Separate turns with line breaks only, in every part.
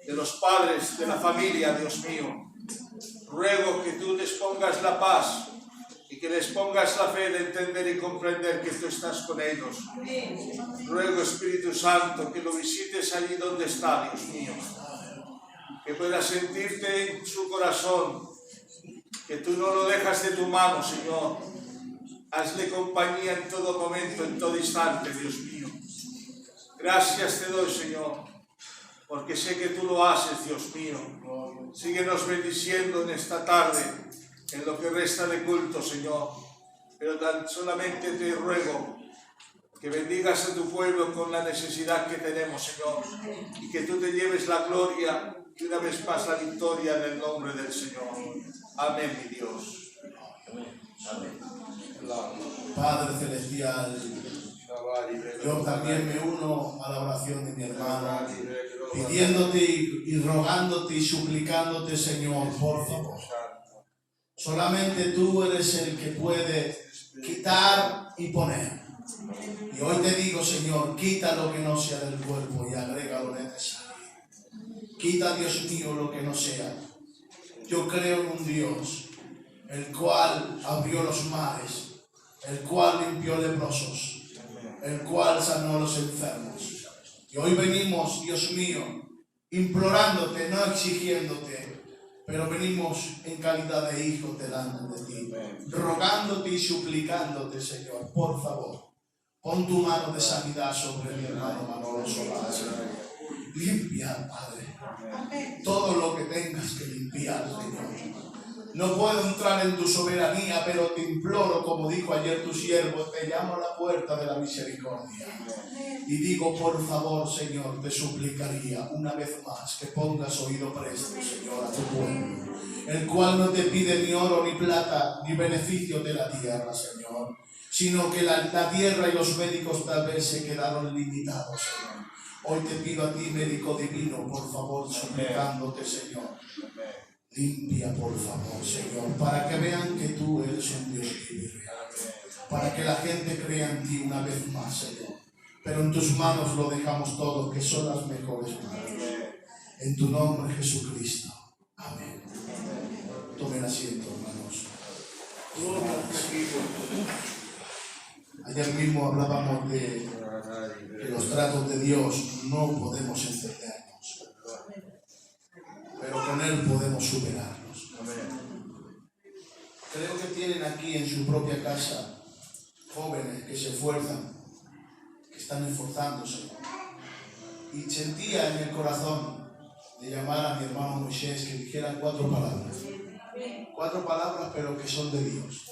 de los padres, de la familia, Dios mío. Ruego que tú les pongas la paz y que les pongas la fe de entender y comprender que tú estás con ellos. Ruego, Espíritu Santo, que lo visites allí donde está, Dios mío. Que pueda sentirte en su corazón, que tú no lo dejas de tu mano, Señor. Hazle compañía en todo momento, en todo instante, Dios mío. Gracias te doy, Señor, porque sé que tú lo haces, Dios mío. Síguenos bendiciendo en esta tarde, en lo que resta de culto, Señor. Pero tan solamente te ruego que bendigas a tu pueblo con la necesidad que tenemos, Señor, y que tú te lleves la gloria y una vez más la victoria en el nombre del Señor. Amén, mi Dios. Amén.
Padre Celestial, yo también me uno a la oración de mi hermano, pidiéndote y rogándote y suplicándote, Señor, por favor. Solamente tú eres el que puede quitar y poner. Y hoy te digo, Señor, quita lo que no sea del cuerpo y agrega lo necesario. Quita, Dios mío, lo que no sea. Yo creo en un Dios, el cual abrió los mares, el cual limpió leprosos, el cual sanó a los enfermos. Y hoy venimos, Dios mío, implorándote, no exigiéndote, pero venimos en calidad de hijos delante de ti, rogándote y suplicándote, Señor, por favor, pon tu mano de sanidad sobre mi hermano Manolo Solás. Limpia, Padre, todo lo que tengas que limpiar, Señor. No puedo entrar en tu soberanía, pero te imploro, como dijo ayer tu siervo, te llamo a la puerta de la misericordia. Y digo, por favor, Señor, te suplicaría una vez más que pongas oído presto, Señor, a tu pueblo, el cual no te pide ni oro, ni plata, ni beneficio de la tierra, Señor, sino que la tierra y los médicos tal vez se quedaron limitados, Señor. Hoy te pido a ti, médico divino, por favor, suplicándote, Señor. Limpia, por favor, Señor, para que vean que tú eres un Dios vivo y real. Para que la gente crea en ti una vez más, Señor. Pero en tus manos lo dejamos todo, que son las mejores manos. En tu nombre, Jesucristo. Amén. Tomen asiento, hermanos. Ayer mismo hablábamos de que los tratos de Dios no podemos entendernos, pero con Él podemos superarlos. Creo que tienen aquí en su propia casa jóvenes que se esfuerzan, que están esforzándose. Y sentía en el corazón de llamar a mi hermano Moisés que dijera 4 palabras. 4 palabras, pero que son de Dios.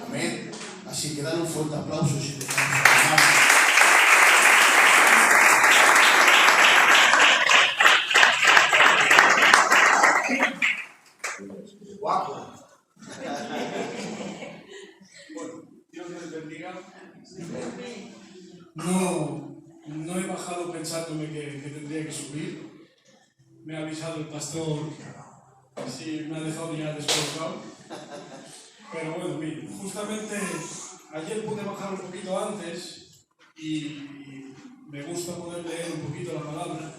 Amén. Así que dale un fuerte aplauso si te están llamando. Guapo.
Bueno, Dios les bendiga. No he bajado pensándome que tendría que subir. Me ha avisado el pastor, así me ha dejado ya descolocado. Pero bueno, mire, justamente ayer pude bajar un poquito antes y me gusta poder leer un poquito la palabra.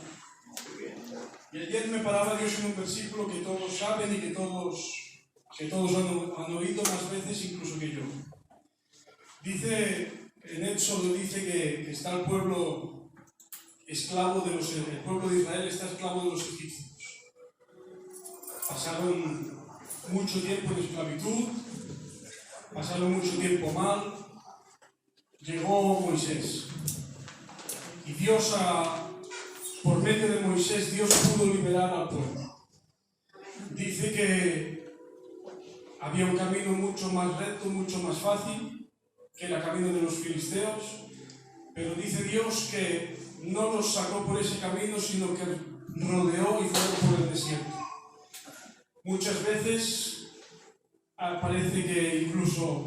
Y ayer me paraba Dios en un versículo que todos saben y que todos han oído más veces incluso que yo. Dice, en Éxodo dice que está el pueblo esclavo de el pueblo de Israel está esclavo de los egipcios. Pasaron mucho tiempo en esclavitud, pasaron mucho tiempo mal, llegó Moisés. Y Dios, por medio de Moisés, Dios pudo liberar al pueblo. Dice que había un camino mucho más recto, mucho más fácil que el camino de los filisteos, pero dice Dios que no los sacó por ese camino, sino que rodeó y fue por el desierto. Muchas veces parece que incluso,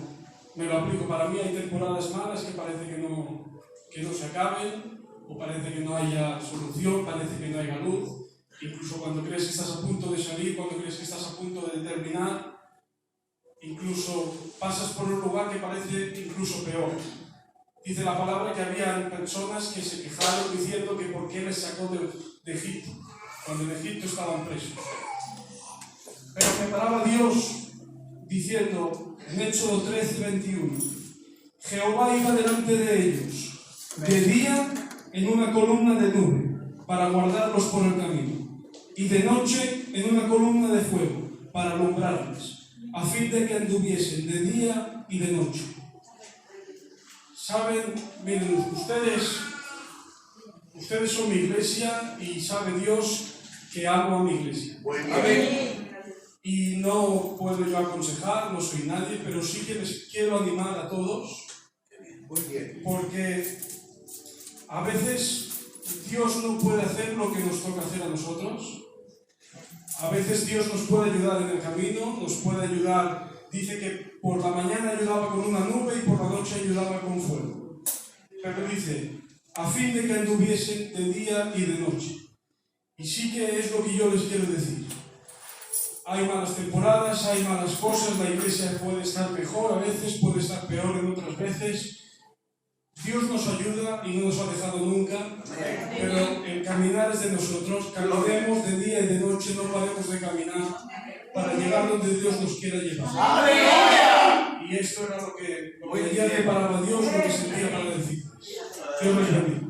me lo aplico para mí, hay temporadas malas que parece que no se acaben, o parece que no haya solución, parece que no haya luz. Incluso cuando crees que estás a punto de salir, cuando crees que estás a punto de terminar, incluso pasas por un lugar que parece incluso peor. Dice la palabra que había personas que se quejaron diciendo que por qué les sacó de Egipto. cuando en Egipto estaban presos. Pero preparaba Dios diciendo en Éxodo 13:21, Jehová iba delante de ellos de día en una columna de nube para guardarlos por el camino, y de noche en una columna de fuego para alumbrarles, a fin de que anduviesen de día y de noche. Saben, miren, ustedes son mi iglesia y sabe Dios que amo a mi iglesia. Amén. Y no puedo yo aconsejar, no soy nadie, pero sí que les quiero animar a todos, porque a veces Dios no puede hacer lo que nos toca hacer a nosotros. A veces Dios nos puede ayudar en el camino, nos puede ayudar. Dice que por la mañana ayudaba con una nube y por la noche ayudaba con fuego. Pero dice, a fin de que anduviesen de día y de noche. Y sí que es lo que yo les quiero decir. Hay malas temporadas, hay malas cosas, la iglesia puede estar mejor a veces, puede estar peor en otras veces. Dios nos ayuda y no nos ha dejado nunca, pero el caminar es de nosotros. Caminemos de día y de noche, no paremos de caminar para llegar donde Dios nos quiera llevar. Y esto era lo que ya preparaba Dios, lo que sentía para decirles. Dios les bendiga.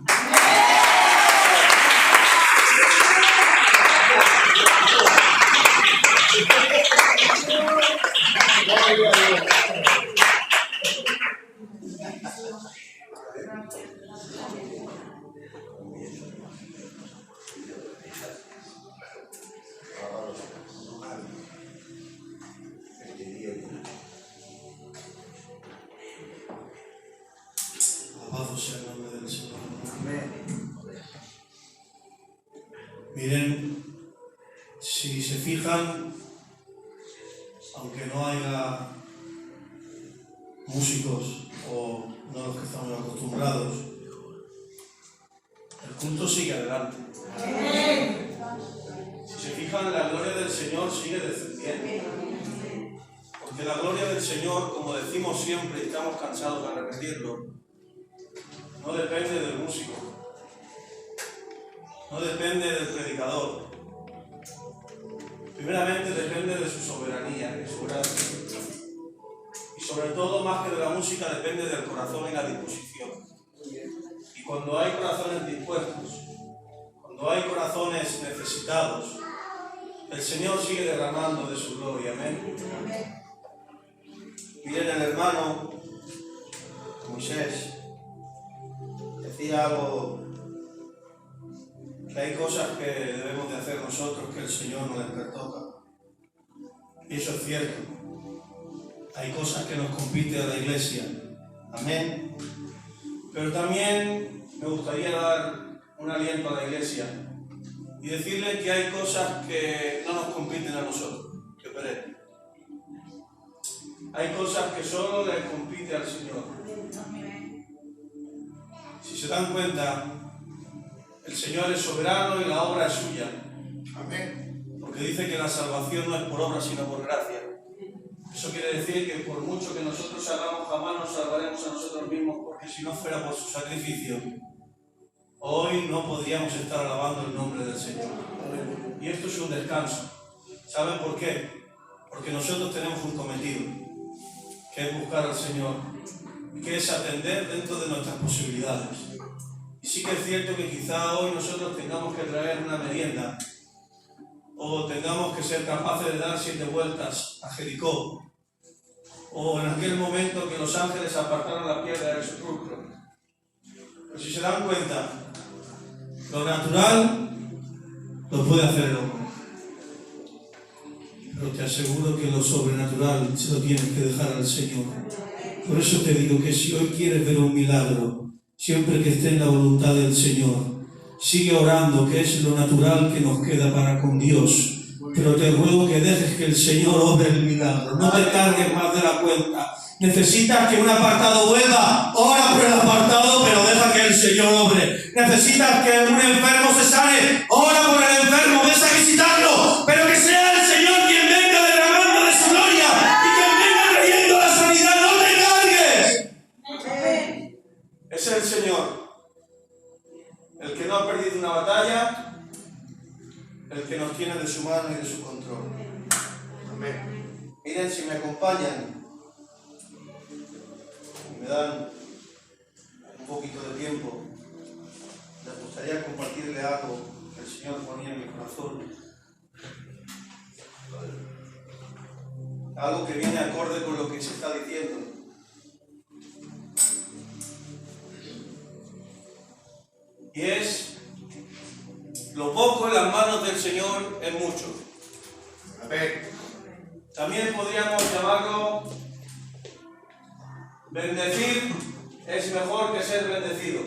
Alabado sea el nombre del Señor. Amén. Miren, si se fijan, aunque no haya músicos o no los que estamos acostumbrados, el culto sigue adelante. Si se fijan, la gloria del Señor sigue descendiendo. Porque la gloria del Señor, como decimos siempre y estamos cansados de repetirlo, no depende del músico, no depende del predicador. Primeramente depende de su soberanía, de su gracia. Y sobre todo, más que de la música, depende del corazón y la disposición. Y cuando hay corazones dispuestos, cuando hay corazones necesitados, el Señor sigue derramando de su gloria. Amén. Miren, el hermano Moisés decía algo, que hay cosas que debemos de hacer nosotros que el Señor nos pertoca. Y eso es cierto. Hay cosas que nos compiten a la iglesia. Amén. Pero también me gustaría dar un aliento a la iglesia y decirle que hay cosas que no nos compiten a nosotros, que esperen. Hay cosas que solo le compite al Señor. Si se dan cuenta, el Señor es soberano y la obra es suya. Amén. Porque dice que la salvación no es por obra, sino por gracia. Eso quiere decir que por mucho que nosotros hagamos, jamás nos salvaremos a nosotros mismos, porque si no fuera por su sacrificio, hoy no podríamos estar alabando el nombre del Señor. Y esto es un descanso. ¿Saben por qué? Porque nosotros tenemos un cometido, que es buscar al Señor, que es atender dentro de nuestras posibilidades. Y sí que es cierto que quizá hoy nosotros tengamos que traer una merienda, o tengamos que ser capaces de dar 7 vueltas a Jericó, o en aquel momento que los ángeles apartaron la piedra del sepulcro. Pero si se dan cuenta, lo natural lo puede hacer el hombre, pero te aseguro que lo sobrenatural se lo tienes que dejar al Señor. Por eso te digo que si hoy quieres ver un milagro, siempre que esté en la voluntad del Señor, sigue orando, que es lo natural que nos queda para con Dios. Pero te ruego que dejes que el Señor obre el milagro. No te cargues más de la cuenta. Necesitas que un apartado vuelva, ora por el apartado, pero deja que el Señor obre. Necesitas que un enfermo se sane, ora por el enfermo, ves a visitarlo, pero que sea el Señor quien venga derramando de su gloria y quien venga trayendo la sanidad. ¡No te cargues! Es el Señor el que no ha perdido una batalla,
el que nos tiene de su mano y de su control.
Amén.
Miren, si me acompañan y me dan un poquito de tiempo, les gustaría compartirle algo que el Señor ponía en mi corazón. Algo que viene acorde con lo que se está diciendo. Y es: lo poco en las manos del Señor es mucho.
Amén.
También podríamos llamarlo: bendecir es mejor que ser bendecido.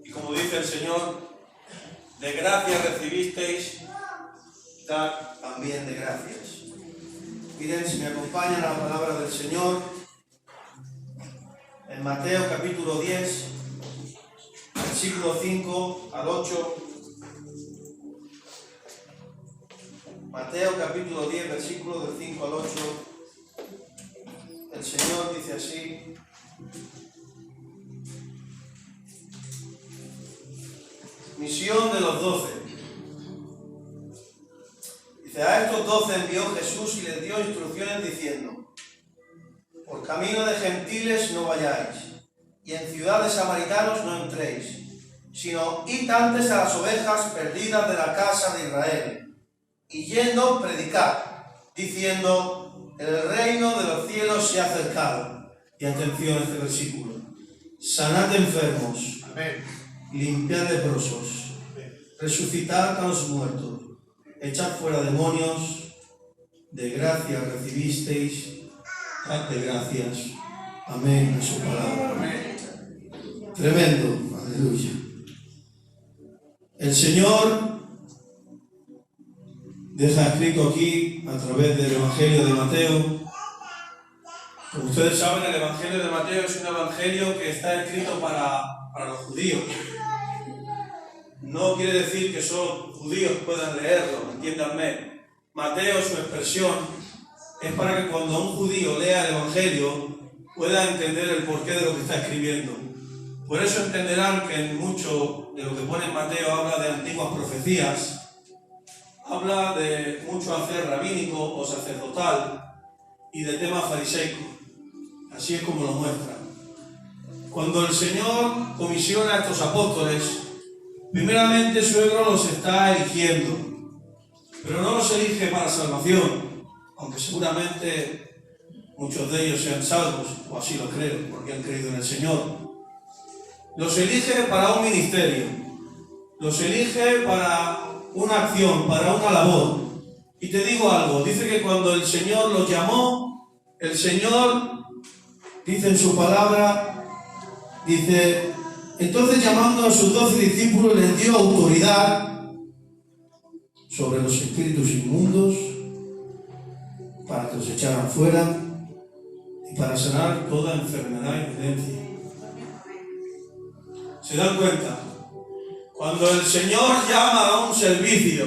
Y como dice el Señor, de gracia recibisteis, dad también de gracias. Miren, si me acompañan a la palabra del Señor, en Mateo capítulo 10, versículo 5 al 8. Mateo capítulo 10, versículo del 5 al 8. El Señor dice así: misión de los 12. Dice: a estos 12 envió Jesús y les dio instrucciones diciendo: por camino de gentiles no vayáis, y en ciudad de samaritanos no entréis, sino id antes a las ovejas perdidas de la casa de Israel, y yendo predicad, diciendo: el reino de los cielos se ha acercado. Y atención a este versículo: sanad enfermos,
Amén.
limpiad leprosos, resucitad a los muertos, echad fuera demonios, de gracia recibisteis, dad de gracias. Amén a su palabra.
Amén.
Tremendo, aleluya. El Señor deja escrito aquí, a través del Evangelio de Mateo. Como ustedes saben, el Evangelio de Mateo es un evangelio que está escrito para los judíos. No quiere decir que solo judíos puedan leerlo, entiéndanme. Mateo, su expresión, es para que cuando un judío lea el Evangelio pueda entender el porqué de lo que está escribiendo. Por eso entenderán que en mucho de lo que pone en Mateo habla de antiguas profecías, habla de mucho hacer rabínico o sacerdotal y de temas fariseicos. Así es como lo muestra. Cuando el Señor comisiona a estos apóstoles, primeramente Suegro los está eligiendo, pero no los elige para salvación, aunque seguramente muchos de ellos sean salvos, o así lo creo, porque han creído en el Señor. Los elige para un ministerio, los elige para una acción, para una labor. Y te digo algo, dice que cuando el Señor los llamó, el Señor dice en su palabra, dice: entonces llamando a sus 12 discípulos les dio autoridad sobre los espíritus inmundos para que los echaran fuera y para sanar toda enfermedad y dolencia. ¿Se dan cuenta? Cuando el Señor llama a un servicio,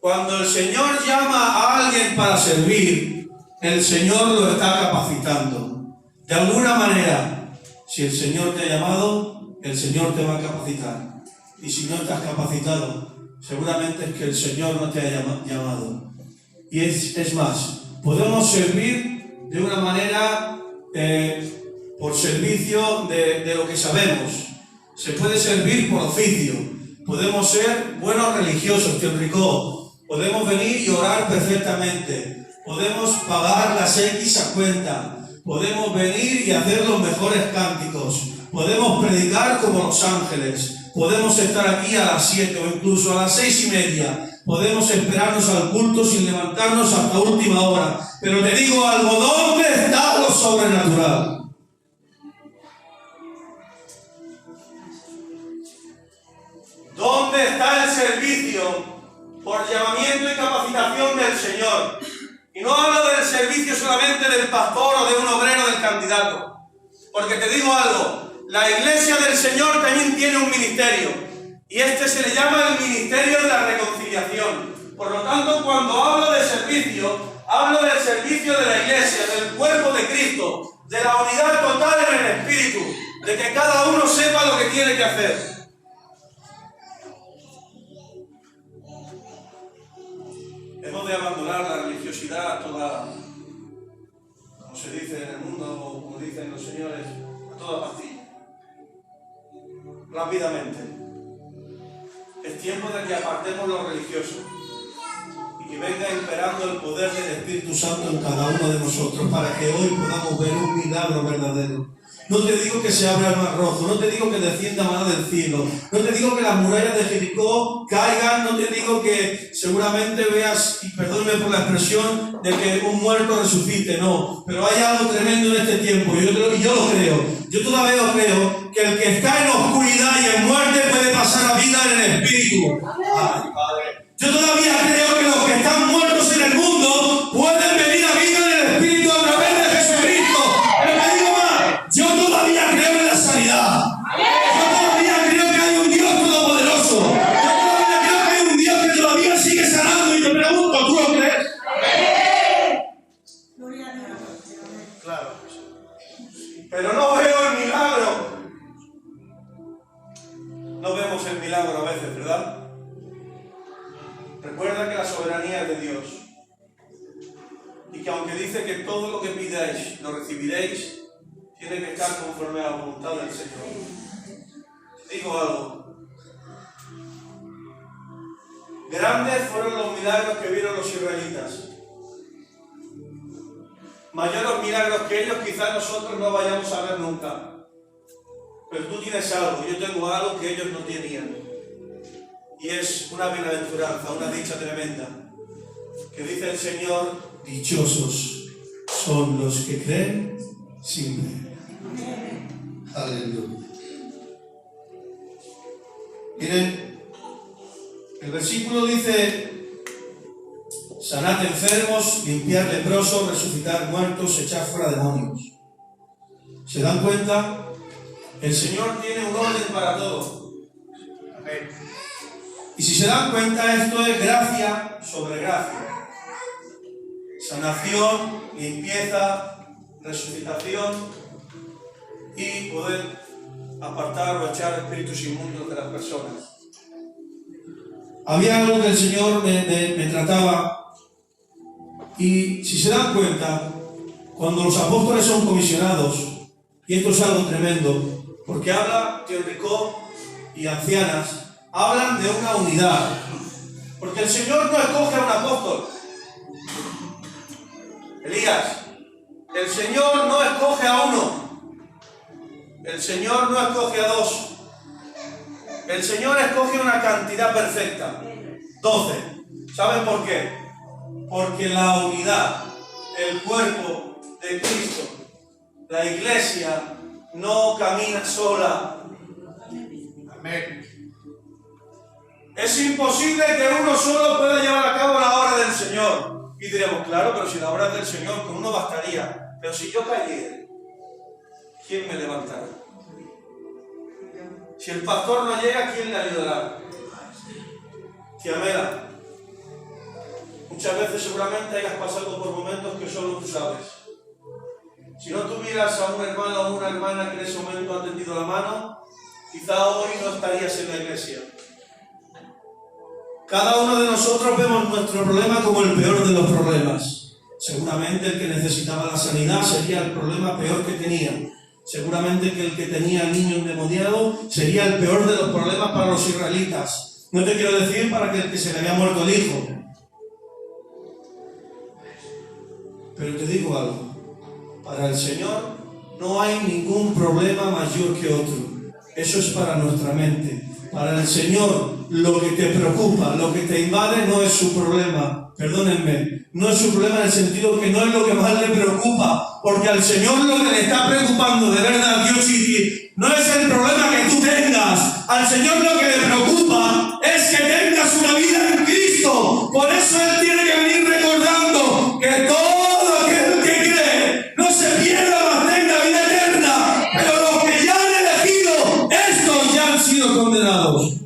cuando el Señor llama a alguien para servir, el Señor lo está capacitando. De alguna manera, si el Señor te ha llamado, el Señor te va a capacitar. Y si no estás capacitado, seguramente es que el Señor no te ha llamado. Y es más, podemos servir de una manera por servicio de lo que sabemos. Se puede servir por oficio. Podemos ser buenos religiosos, tío Enrico. Podemos venir y orar perfectamente. Podemos pagar las X a cuenta. Podemos venir y hacer los mejores cánticos. Podemos predicar como los ángeles. Podemos estar aquí a las 7 o incluso a las 6:30. Podemos esperarnos al culto sin levantarnos hasta última hora. Pero te digo algo, ¿dónde está lo sobrenatural? ¿Dónde está el servicio por llamamiento y capacitación del Señor? Y no hablo del servicio solamente del pastor o de un obrero del candidato. Porque te digo algo, la iglesia del Señor también tiene un ministerio. Y este se le llama el ministerio de la reconciliación. Por lo tanto, cuando hablo de servicio, hablo del servicio de la iglesia, del cuerpo de Cristo, de la unidad total en el Espíritu, de que cada uno sepa lo que tiene que hacer. Hemos de abandonar la religiosidad, toda, como se dice en el mundo, o como dicen los señores, a toda pastilla. Rápidamente. Es tiempo de que apartemos lo religioso y que venga imperando el poder del Espíritu Santo en cada uno de nosotros para que hoy podamos ver un milagro verdadero. No te digo que se abra el mar rojo, no te digo que descienda maná del cielo, no te digo que las murallas de Jericó caigan, no te digo que seguramente veas, y perdóname por la expresión, de que un muerto resucite, no, pero hay algo tremendo en este tiempo, y yo lo creo. Yo todavía creo que el que está en oscuridad y en muerte puede pasar a vida en el Espíritu. Ay, Padre. Yo todavía creo que los que están muertos en el mundo pueden venir a vida en el Espíritu a través de Jesucristo. Pero te digo más, yo todavía creo en la sanidad. Yo todavía creo que hay un Dios todopoderoso. Yo todavía creo que hay un Dios que todavía sigue sanando y te pregunto, ¿tú lo crees?
Claro.
Pero no veo el milagro. No vemos el milagro a veces, ¿verdad? Recuerda que la soberanía es de Dios. Y que aunque dice que todo lo que pidáis lo recibiréis, tiene que estar conforme a la voluntad del Señor. Te digo algo. Grandes fueron los milagros que vieron los israelitas. Mayores milagros que ellos quizás nosotros no vayamos a ver nunca. Pero tú tienes algo, yo tengo algo que ellos no tenían. Y es una bienaventuranza, una dicha tremenda. Que dice el Señor, dichosos son los que creen sin ver. Aleluya. Miren, el versículo dice: sanad enfermos, limpiar leprosos, resucitar muertos, echar fuera demonios. ¿Se dan cuenta? El Señor tiene un orden para todo. Amén. Y si se dan cuenta, esto es gracia sobre gracia. Sanación, limpieza, resucitación y poder apartar o echar espíritus inmundos de las personas. Había algo que el Señor me trataba, y si se dan cuenta, cuando los apóstoles son comisionados, y esto es algo tremendo, porque habla que Enrico y ancianas hablan de una unidad, porque el Señor no escoge a un apóstol. Elías, el Señor no escoge a uno, el Señor no escoge a dos, el Señor escoge una cantidad perfecta, 12. ¿Saben por qué? Porque la unidad, el cuerpo de Cristo, la iglesia, no camina sola.
Amén.
Es imposible que uno solo pueda llevar a cabo la obra del Señor. Y diremos, claro, pero si la obra es del Señor, con uno bastaría. Pero si yo cayera, ¿quién me levantará? Si el pastor no llega, ¿quién le ayudará? Tiamela, muchas veces seguramente hayas pasado por momentos que solo tú sabes. Si no tuvieras a un hermano o una hermana que en ese momento ha tendido la mano, quizá hoy no estarías en la iglesia. Cada uno de nosotros vemos nuestro problema como el peor de los problemas. Seguramente el que necesitaba la sanidad sería el problema peor que tenía. Seguramente que el que tenía al niño endemoniado sería el peor de los problemas para los israelitas. No te quiero decir para que el que se le había muerto el hijo. Pero te digo algo. Para el Señor no hay ningún problema mayor que otro. Eso es para nuestra mente. Para el Señor, lo que te preocupa, lo que te invade, no es su problema. Perdónenme, no es su problema en el sentido que no es lo que más le preocupa. Porque al Señor lo que le está preocupando de verdad, Dios City, no es el problema que tú tengas. Al Señor lo que le preocupa es que tengas una vida en Cristo. Por eso Él tiene que venir recordando que todo aquel que cree no se pierda, mas tenga vida eterna. Pero los que ya han elegido, estos ya han sido condenados.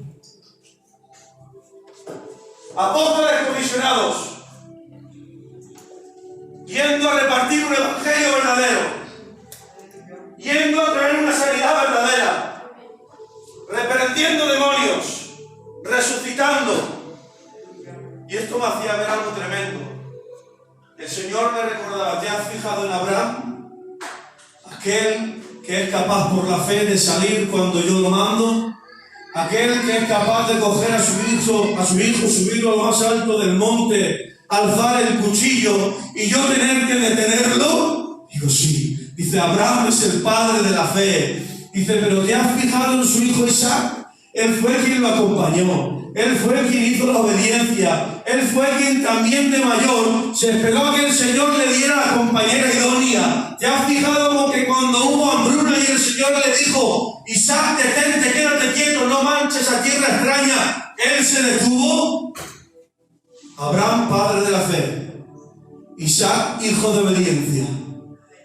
Apóstoles comisionados, yendo a repartir un evangelio verdadero, yendo a traer una sanidad verdadera, reprendiendo demonios, resucitando. Y esto me hacía ver algo tremendo. El Señor me recordaba, ¿te has fijado en Abraham? Aquel que es capaz por la fe de salir cuando yo lo mando. Aquel que es capaz de coger a su hijo, subirlo a lo más alto del monte, alzar el cuchillo y yo tener que detenerlo. Digo, sí. Dice, Abraham es el padre de la fe. Dice, pero ¿te has fijado en su hijo Isaac? Él fue quien lo acompañó. Él fue quien hizo la obediencia. Él fue quien también de mayor se esperó a que el Señor le diera la compañera idónea. ¿Te has fijado como que cuando hubo hambruna y el Señor le dijo, Isaac, detente, quédate quieto, no manches a tierra extraña? Él se detuvo. Abraham, padre de la fe. Isaac, hijo de obediencia.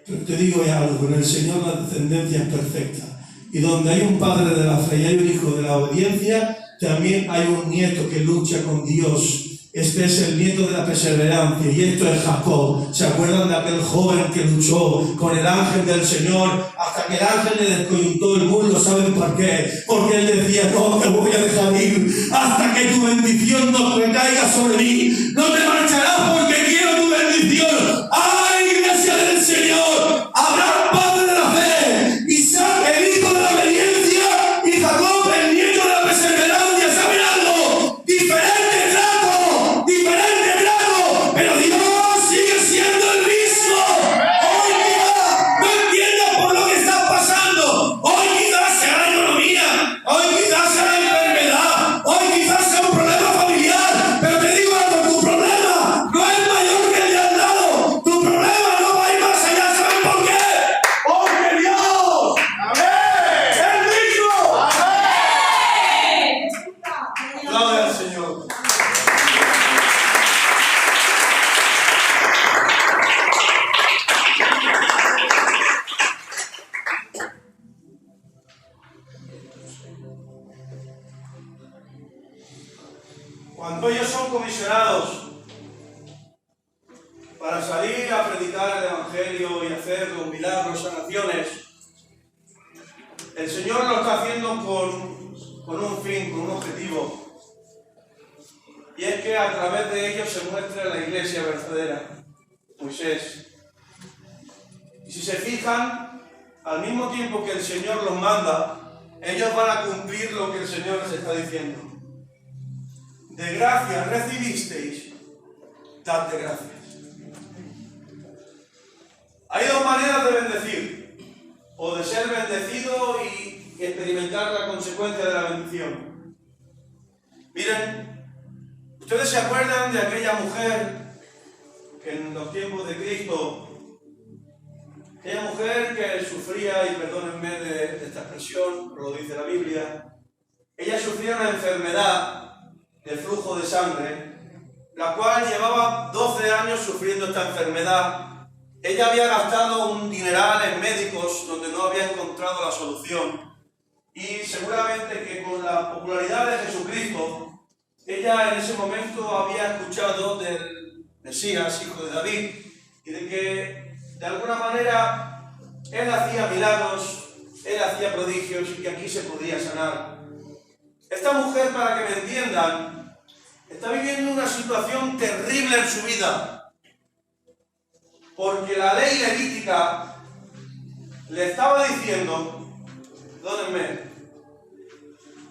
Pero te digo ya algo, con el Señor la descendencia es perfecta. Y donde hay un padre de la fe y hay un hijo de la obediencia, también hay un nieto que lucha con Dios. Este es el nieto de la perseverancia y esto es Jacob. ¿Se acuerdan de aquel joven que luchó con el ángel del Señor hasta que el ángel le descoyuntó el muslo? ¿Saben por qué? Porque él decía, no te voy a dejar ir hasta que tu bendición no recaiga sobre mí. No te marcharás porque quiero tu bendición. ¡Ay, iglesia del Señor! Abraham, padre de la fe, Isaac, el hijo de la obediencia, y Jacob, el nieto de la perseverancia. ¿Saben algo? Diferente trato, pero Dios sigue siendo el mismo. Hoy quizás no entiendas por lo que estás pasando. Hoy quizás sea la economía, hoy quizás sea la enfermedad, hoy quizás sea un problema familiar, pero te digo algo, tu problema no es mayor que el de al lado. Tu problema no va a ir más allá. ¿Saben por qué? Porque Dios es el mismo. Gloria al Señor. Cuando ellos son comisionados para salir a predicar el Evangelio y hacer los milagros, sanaciones, el Señor lo está haciendo con un fin, con un objetivo. Y es que a través de ellos se muestra la iglesia verdadera, Moisés. Y si se fijan, al mismo tiempo que el Señor los manda, ellos van a cumplir lo que el Señor les está diciendo. De gracia recibisteis, dad de gracias. Hay dos maneras de bendecir, o de ser bendecido y experimentar la consecuencia de la bendición. Miren, ¿ustedes se acuerdan de aquella mujer que en los tiempos de Cristo, aquella mujer que sufría, y perdónenme de esta expresión, lo dice la Biblia, ella sufría una enfermedad de flujo de sangre, la cual llevaba 12 años sufriendo esta enfermedad. Ella había gastado un dineral en médicos donde no había encontrado la solución, y seguramente que con la popularidad de Jesucristo, ella en ese momento había escuchado del Mesías, hijo de David, y de que de alguna manera él hacía milagros, él hacía prodigios y que aquí se podía sanar. Esta mujer, para que me entiendan, está viviendo una situación terrible en su vida, porque la ley levítica le estaba diciendo, perdónenme,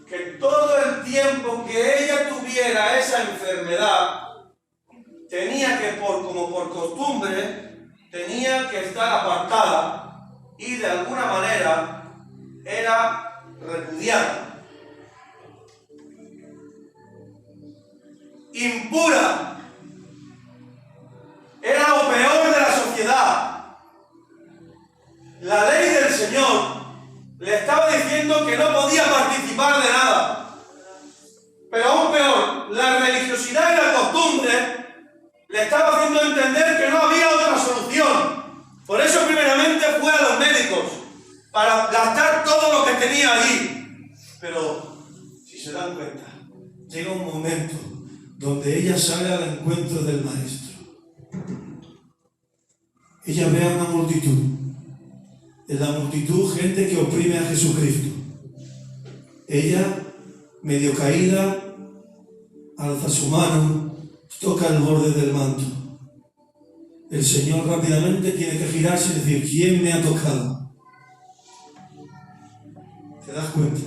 que todo el tiempo que ella tuviera esa enfermedad, tenía que, como por costumbre, tenía que estar apartada y de alguna manera era repudiada. Impura. Era lo peor de la sociedad. La ley del Señor le estaba diciendo que no podía participar de nada. Pero aún peor, la religiosidad y la costumbre le estaba haciendo entender que no había otra solución. Por eso primeramente fue a los médicos, para gastar todo lo que tenía allí. Pero, si se dan cuenta, llega un momento donde ella sale al encuentro del Maestro. Ella ve a una multitud. En la multitud, gente que oprime a Jesucristo. Ella, medio caída, alza su mano toca el borde del manto. El Señor rápidamente tiene que girarse y decir, ¿quién me ha tocado? ¿Te das cuenta?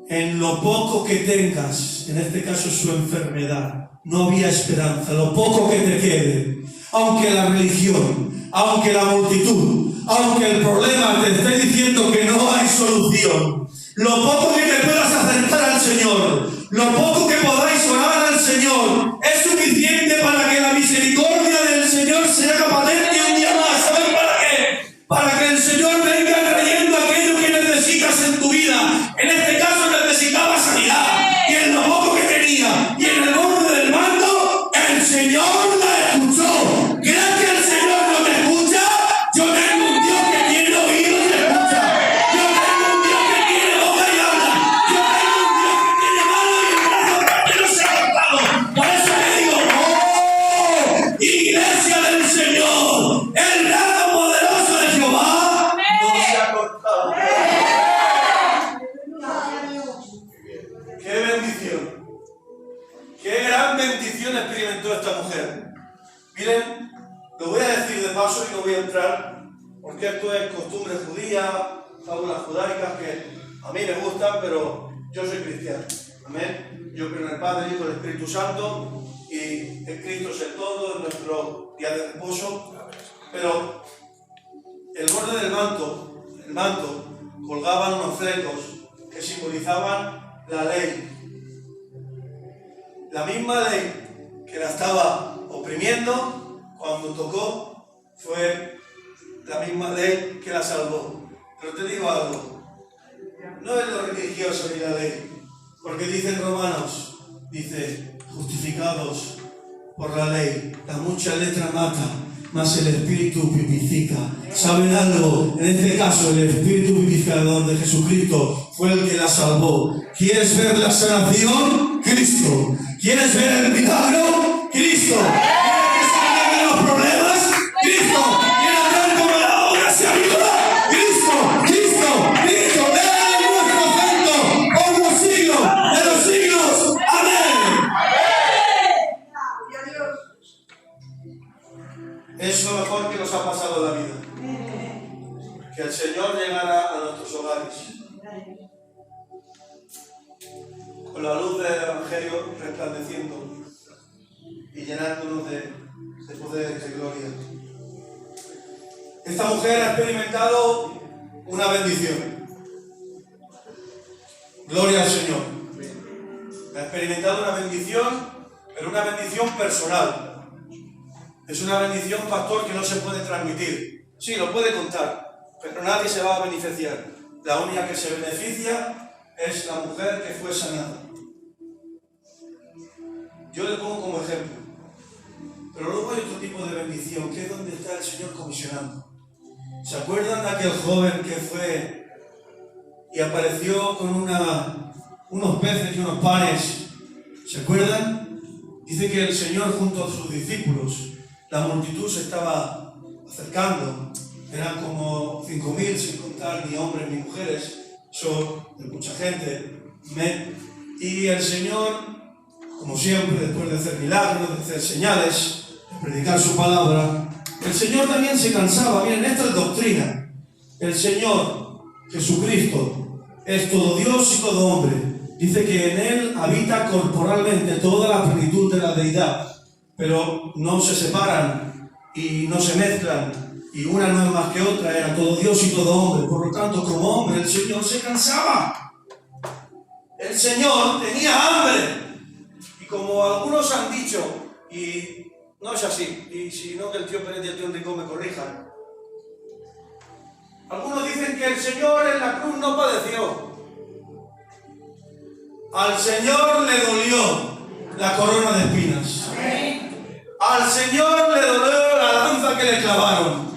En lo poco que tengas, en este caso su enfermedad, no había esperanza. Lo poco que te quede, aunque la religión, aunque la multitud, aunque el problema te esté diciendo que no hay solución, lo poco que te puedas acercar al Señor, lo poco que podáis orar al Señor, es suficiente para que la misericordia del Señor se haga patente un día más. ¿Saben para qué? Para que el Señor venga trayendo aquello que necesitas en tu vida. En este caso necesitaba sanidad, y en lo poco que tenía, y en el borde del manto, el Señor la escuchó. ¿Crees que el Señor no te escucha? Yo tengo un Dios que tiene oídos y escucha. Yo tengo un Dios que tiene boca y habla. Yo tengo un Dios que tiene mano y un brazo que no se ha cortado. Por eso le digo, ¡oh! Iglesia del Señor, el brazo poderoso de Jehová no se ha cortado. ¡Qué bendición! ¡Qué gran bendición experimentó esta mujer! Miren, lo voy a decir de paso y no voy a entrar, porque esto es costumbre judía, fábulas judaicas que a mí me gustan, pero yo soy cristiano. Amén. Yo creo en el Padre, el Hijo y el Espíritu Santo, y en Cristo es el todo, en nuestro día de reposo. Pero el borde del manto, el manto, colgaban unos flecos que simbolizaban la ley. La misma ley que la estaba oprimiendo, cuando tocó, fue la misma ley que la salvó. Pero te digo algo, no es lo religioso ni la ley, porque dice en Romanos, dice, justificados por la ley, la mucha letra mata, mas el Espíritu vivifica. ¿Saben algo? En este caso, el Espíritu vivificador de Jesucristo fue el que la salvó. ¿Quieres ver la sanación? Cristo. ¿Quieres ver el milagro? Cristo. ¿Quieres que se arreglen los problemas? Cristo. ¿Quieres ver cómo la obra se aviva? Cristo. Cristo. Cristo. Él es nuestro centro por los siglos de los siglos. Amén. Es lo mejor que nos ha pasado en la vida. Que el Señor llegara a nuestros hogares con la luz del Evangelio resplandeciendo y llenándonos de poder y de gloria. Esta mujer ha experimentado una bendición. Gloria al Señor. Ha experimentado una bendición, pero una bendición personal. Es una bendición, pastor, que no se puede transmitir. Sí, lo puede contar, pero nadie se va a beneficiar. La única que se beneficia es la mujer que fue sanada. Yo le pongo como ejemplo. Pero luego hay otro tipo de bendición, que es donde está el Señor comisionando. ¿Se acuerdan de aquel joven que fue y apareció con unos peces y unos panes? ¿Se acuerdan? Dice que el Señor junto a sus discípulos, la multitud se estaba acercando, eran como 5.000 sin contar ni hombres ni mujeres, son de mucha gente. Y el Señor, como siempre, después de hacer milagros, de hacer señales, de predicar su palabra, el Señor también se cansaba. Miren, esta es doctrina. El Señor, Jesucristo, es todo Dios y todo hombre. Dice que en Él habita corporalmente toda la plenitud de la deidad, pero no se separan y no se mezclan, y una no es más que otra, era todo Dios y todo hombre. Por lo tanto, como hombre, el Señor se cansaba. El Señor tenía hambre. Y como algunos han dicho, y no es así, y si no que el tío Pérez y el tío Enrico me corrijan, algunos dicen que el Señor en la cruz no padeció. Al Señor le dolió la corona de espinas. Al Señor le dolió la lanza que le clavaron.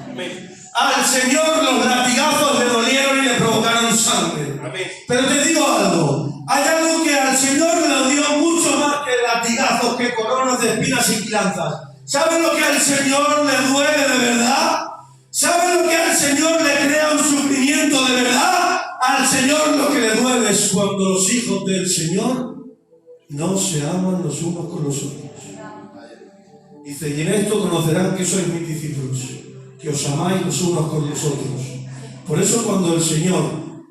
Al Señor los latigazos le dolieron y le provocaron sangre. Pero te digo algo, hay algo que al Señor le dolió mucho más que latigazos, que coronas de espinas y lanzas. ¿Saben lo que al Señor le duele de verdad? ¿Saben lo que al Señor le crea un sufrimiento de verdad? Al Señor lo que le duele es cuando los hijos del Señor
no se aman los unos con los otros. Dice, y en esto conocerán que sois mis discípulos, que os amáis los unos con los otros. Por eso cuando el Señor,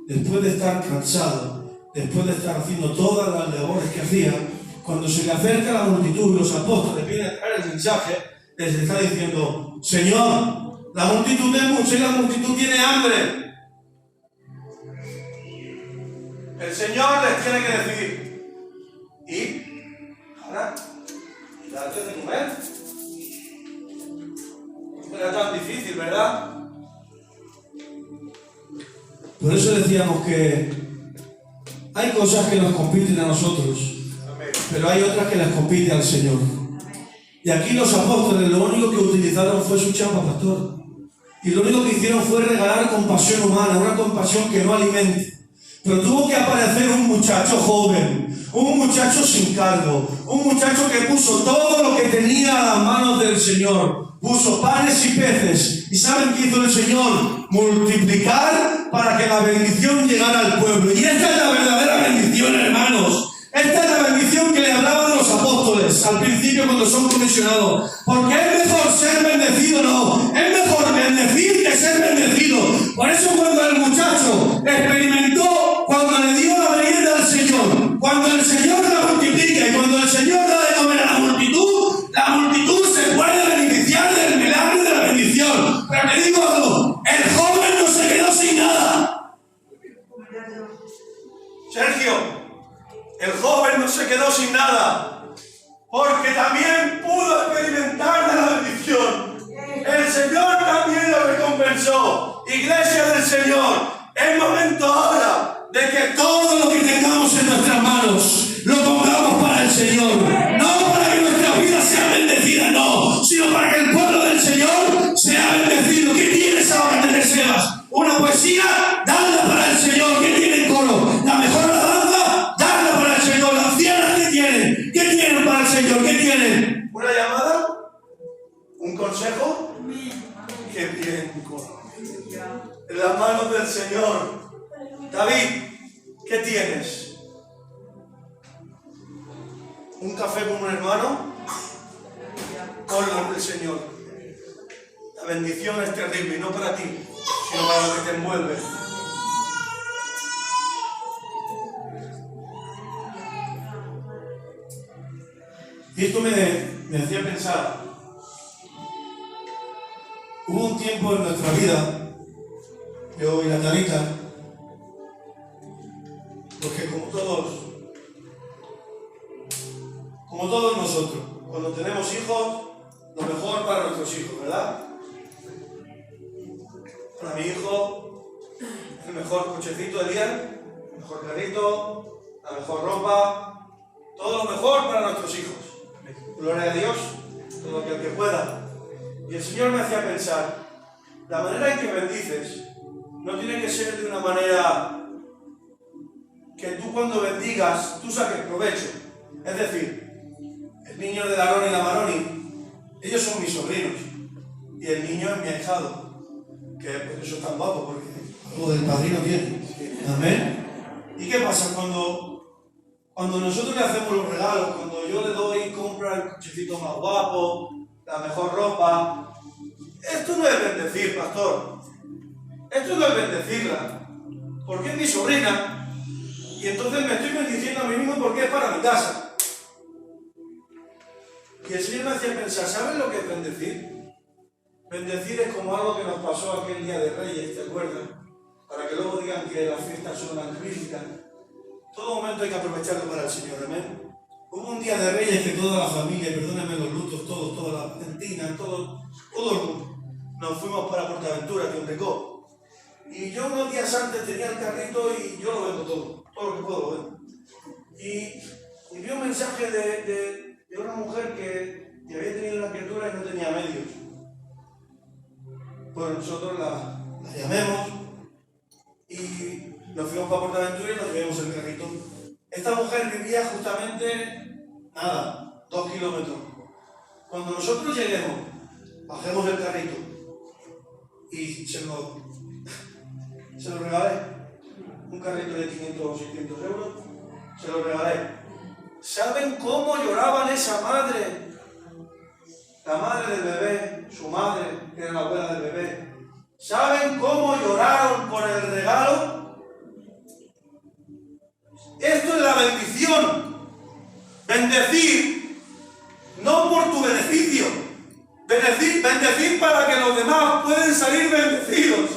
después de estar cansado, después de estar haciendo todas las labores que hacía, cuando se le acerca a la multitud y los apóstoles vienen a traer el mensaje, les está diciendo, Señor, la multitud es mucha y la multitud tiene hambre.
El Señor les tiene que decir, ¿y? ¿Ahora? ¿Darte de comer? No era tan difícil, ¿verdad?
Por eso decíamos que hay cosas que nos compiten a nosotros, pero hay otras que les compite al Señor. Y aquí los apóstoles lo único que utilizaron fue su chapa, pastor. Y lo único que hicieron fue regalar compasión humana, una compasión que no alimente. Pero tuvo que aparecer un muchacho joven, un muchacho sin cargo, un muchacho que puso todo lo que tenía a las manos del Señor. Puso panes y peces. ¿Y saben qué hizo el Señor? Multiplicar para que la bendición llegara al pueblo. Y esta es la verdadera bendición, hermanos. Esta es la bendición que le hablaban a los apóstoles al principio cuando son comisionados. Porque es mejor ser bendecido, no. Es mejor bendecir que ser bendecido. Por eso cuando el muchacho experimentó, cuando le dio la merienda al Señor, cuando el Señor la multiplica y cuando el Señor da de comer a la multitud se puede beneficiar del milagro de la bendición. Pero te digo algo, el joven no se quedó sin nada.
Sergio, el joven no se quedó sin nada, porque también pudo experimentar de la bendición. El Señor también lo recompensó. Iglesia del Señor, es momento ahora de que todo lo que tengamos en nuestras manos lo pongamos para el Señor. No para que nuestra vida sea bendecida, no, sino para que el pueblo del Señor sea bendecido. ¿Qué tienes ahora que te deseas? Una poesía, dadla para el Señor. ¿Qué tiene el coro? La mejor alabanza, dadla para el Señor. Las ancianas, ¿qué tienen? ¿Qué tienen para el Señor? ¿Qué tienen? ¿Una llamada? ¿Un consejo? ¡Qué bien, coro! En las manos del Señor. David, ¿qué tienes? ¿Un café con un hermano? Ponlo ante el Señor. La bendición es terrible, y no para ti, sino para lo que te envuelve. Y esto me hacía pensar. Hubo un tiempo en nuestra vida, yo y la Talita, porque como todos nosotros, cuando tenemos hijos, lo mejor para nuestros hijos, ¿verdad? Para mi hijo, el mejor cochecito de día, el mejor carrito, la mejor ropa, todo lo mejor para nuestros hijos. Gloria a Dios, todo lo que pueda. Y el Señor me hacía pensar, la manera en que bendices no tiene que ser de una manera que tú cuando bendigas, tú saques provecho. Es decir, el niño de Larón y la Maroni, ellos son mis sobrinos, y el niño es mi ahijado, que por eso es tan guapo, porque algo del padrino tiene. Amén. ¿Y qué pasa cuando nosotros le hacemos los regalos, cuando yo le doy y compra el cochecito más guapo, la mejor ropa? Esto no es bendecir, pastor. Esto no es bendecirla, porque es mi sobrina, y entonces me estoy bendiciendo a mí mismo porque es para mi casa. Y el Señor me hacía pensar, ¿sabes lo que es bendecir? Bendecir es como algo que nos pasó aquel día de Reyes, ¿te acuerdas? Para que luego digan que las fiestas son evangelísticas. Todo momento hay que aprovecharlo para el Señor, amén. Hubo un día de Reyes que toda la familia, perdónenme los lutos, toda la Argentina, todo el mundo, nos fuimos para Portaventura, que Ondecó. Y yo unos días antes tenía el carrito y yo lo vendo todo lo que puedo lo vendo. Y vi un mensaje de una mujer que había tenido una criatura y no tenía medios. Pues nosotros la llamemos y nos fuimos para Portaventura y nos llevamos el carrito. Esta mujer vivía justamente, 2 kilómetros. Cuando nosotros lleguemos, bajemos el carrito y se lo regalé. Un carrito de 500 o 600 euros, se lo regalé. ¿Saben cómo lloraban esa madre? La madre del bebé, su madre, que era la abuela del bebé. ¿Saben cómo lloraron por el regalo? Esto es la bendición. Bendecir, no por tu beneficio. Bendecir para que los demás puedan salir bendecidos.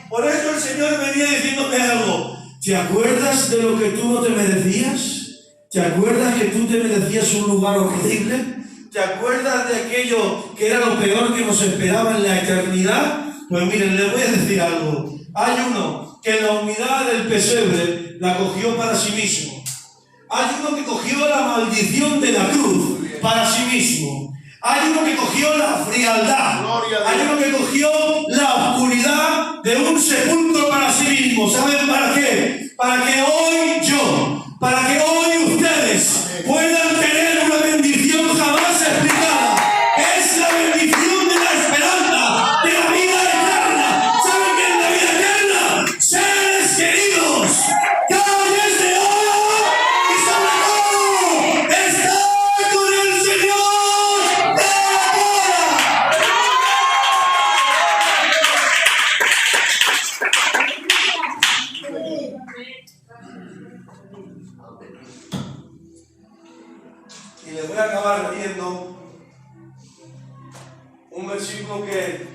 Por eso el Señor venía diciéndome algo.
¿Te acuerdas de lo que tú no te merecías? ¿Te acuerdas que tú te merecías un lugar horrible? ¿Te acuerdas de aquello que era lo peor que nos esperaba en la eternidad? Pues miren, les voy a decir algo. Hay uno que la humildad del pesebre la cogió para sí mismo. Hay uno que cogió la maldición de la cruz para sí mismo. Hay uno que cogió la frialdad. Hay uno que cogió la oscuridad de un sepulcro para sí mismo. ¿Saben para qué? Para que hoy para que hoy ustedes puedan tener una bendición jamás explicada. Es la bendición de la esperanza, de la vida eterna. ¿Saben qué es la vida eterna? Seres queridos, calles de oro y sobre todo, estar con el Señor de ahora.
Y les voy a acabar leyendo un versículo que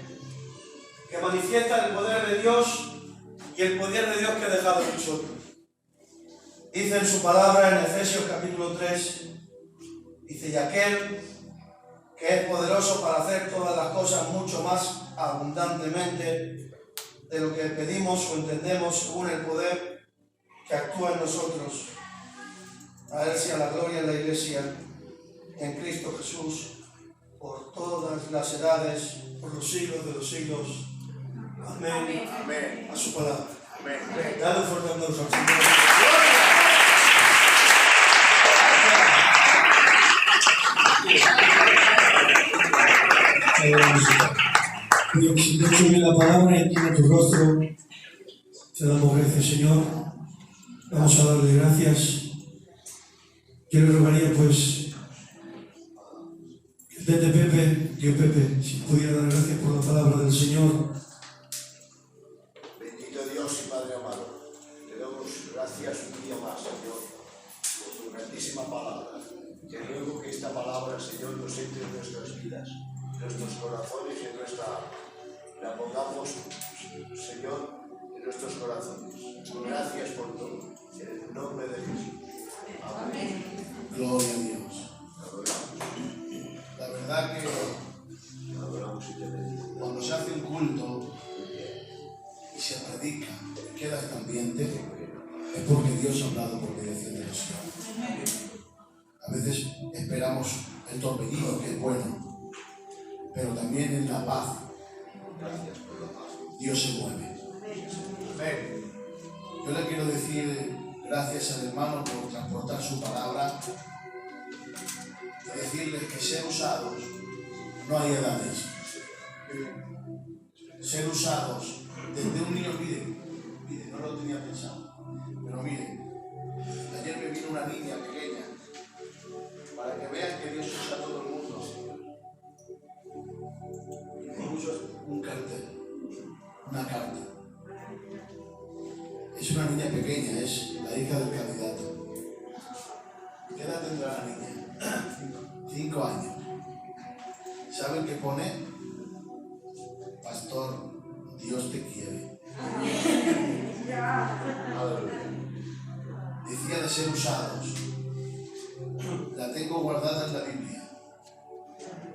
manifiesta el poder de Dios y el poder de Dios que ha dejado en nosotros. Dice en su palabra en Efesios capítulo 3, dice, y aquel que es poderoso para hacer todas las cosas mucho más abundantemente de lo que pedimos o entendemos según el poder que actúa en nosotros. A Él sea la gloria en la Iglesia, en Cristo Jesús, por todas las edades, por los siglos de los siglos. Amén. Amén. A su palabra. Amén. Dale un fuerte aplauso al Señor.
Dios, si te echo bien la palabra y tiene tu rostro, te damos gracias, Señor. Vamos a darle gracias. Yo le rogaría, pues, que desde Pepe, Dios Pepe, si pudiera dar gracias por la palabra del Señor.
Bendito Dios y Padre amado, te damos gracias un día más, Señor, por tu grandísima palabra. Te ruego que esta palabra, Señor, nos entre en nuestras vidas, en nuestros corazones y la pongamos, Señor, en nuestros corazones. Gracias por todo, en el nombre de Jesús. Amén.
Gloria a Dios.
Adoramos.
La verdad que
Adoramos y te bendicimos.
cuando se hace un culto y se predica y queda este ambiente, es porque Dios ha hablado por mediación de los hombres. A veces esperamos el torbellino, que es bueno, pero también en la paz.
Gracias por la paz.
Dios se mueve.
Amén.
Yo le quiero decir gracias al hermano por transportar su palabra y decirles que ser usados no hay edades. Ser usados desde un niño, miren, no lo tenía pensado, pero miren, ayer me vino una niña pequeña para que vean que Dios usa a todo el mundo. Y me puso un cartel, una carta. Es una niña pequeña, es la hija del candidato. ¿Qué edad tendrá la niña? 5 años. ¿Saben qué pone? Pastor, Dios te quiere. Decía de ser usados. La tengo guardada en la Biblia.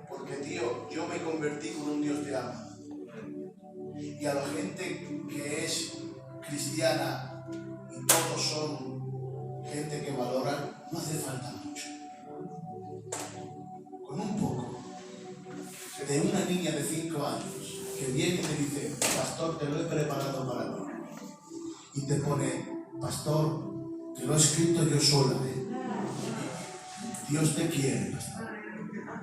Porque, tío, yo me convertí con un Dios te ama. Y a la gente que es cristiana y todos son gente que valoran, no hace falta mucho. Con un poco de una niña de 5 años que viene y te dice, pastor, te lo he preparado para ti. Y te pone, pastor, te lo he escrito yo sola. Dios te quiere, pastor.